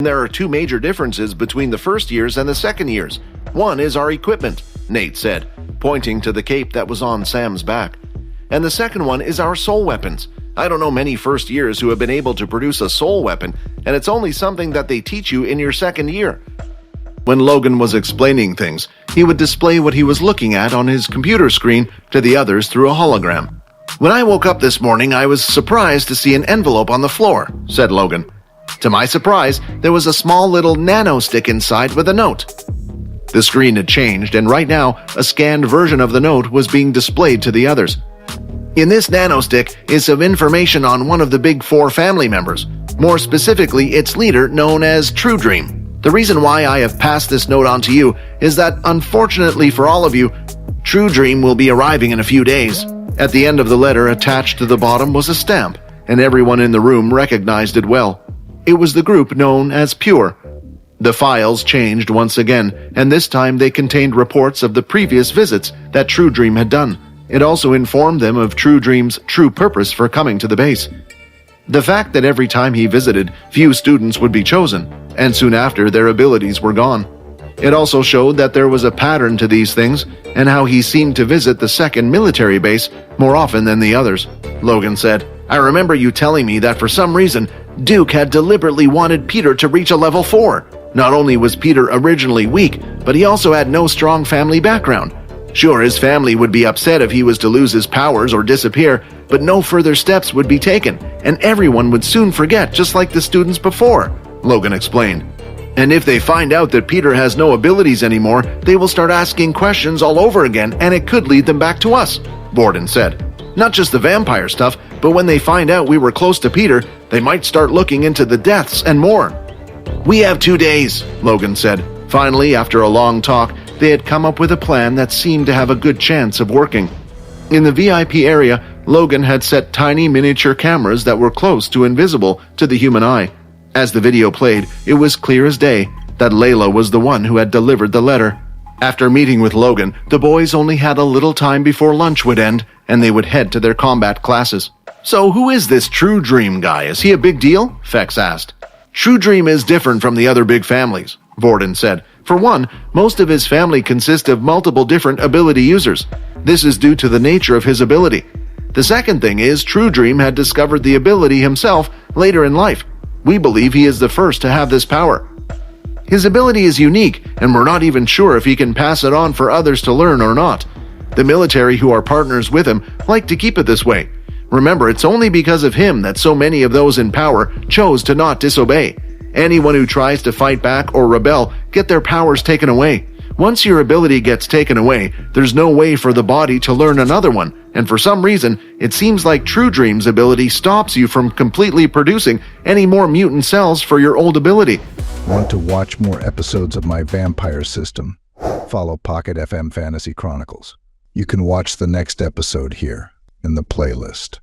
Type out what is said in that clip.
There are two major differences between the first years and the second years. One is our equipment, Nate said, pointing to the cape that was on Sam's back. And the second one is our soul weapons. I don't know many first years who have been able to produce a soul weapon, and it's only something that they teach you in your second year. When Logan was explaining things, he would display what he was looking at on his computer screen to the others through a hologram. When I woke up this morning, I was surprised to see an envelope on the floor, said Logan. To my surprise, there was a small little nano stick inside with a note. The screen had changed, and right now, a scanned version of the note was being displayed to the others. In this nano stick is some information on one of the Big Four family members, more specifically its leader known as True Dream. The reason why I have passed this note on to you is that, unfortunately for all of you, True Dream will be arriving in a few days. At the end of the letter attached to the bottom was a stamp, and everyone in the room recognized it well. It was the group known as Pure. The files changed once again, and this time they contained reports of the previous visits that True Dream had done. It also informed them of True Dream's true purpose for coming to the base. The fact that every time he visited, few students would be chosen, and soon after their abilities were gone. It also showed that there was a pattern to these things, and how he seemed to visit the second military base more often than the others. Logan said, I remember you telling me that for some reason, Duke had deliberately wanted Peter to reach a level 4. Not only was Peter originally weak, but he also had no strong family background. Sure, his family would be upset if he was to lose his powers or disappear, but no further steps would be taken, and everyone would soon forget, just like the students before, Logan explained. And if they find out that Peter has no abilities anymore, they will start asking questions all over again, and it could lead them back to us, Borden said. Not just the vampire stuff, but when they find out we were close to Peter, they might start looking into the deaths and more. We have 2 days, Logan said. Finally, after a long talk, they had come up with a plan that seemed to have a good chance of working. In the VIP area, Logan had set tiny miniature cameras that were close to invisible to the human eye. As the video played, it was clear as day that Layla was the one who had delivered the letter. After meeting with Logan, the boys only had a little time before lunch would end, and they would head to their combat classes. So who is this True Dream guy? Is he a big deal? Fex asked. True Dream is different from the other big families, Borden said. For one, most of his family consists of multiple different ability users. This is due to the nature of his ability. The second thing is True Dream had discovered the ability himself later in life. We believe he is the first to have this power. His ability is unique, and we're not even sure if he can pass it on for others to learn or not. The military who are partners with him like to keep it this way. Remember, it's only because of him that so many of those in power chose to not disobey. Anyone who tries to fight back or rebel get their powers taken away. Once your ability gets taken away, there's no way for the body to learn another one, and for some reason, it seems like True Dream's ability stops you from completely producing any more mutant cells for your old ability. Want to watch more episodes of my vampire system? Follow Pocket FM Fantasy Chronicles. You can watch the next episode here in the playlist.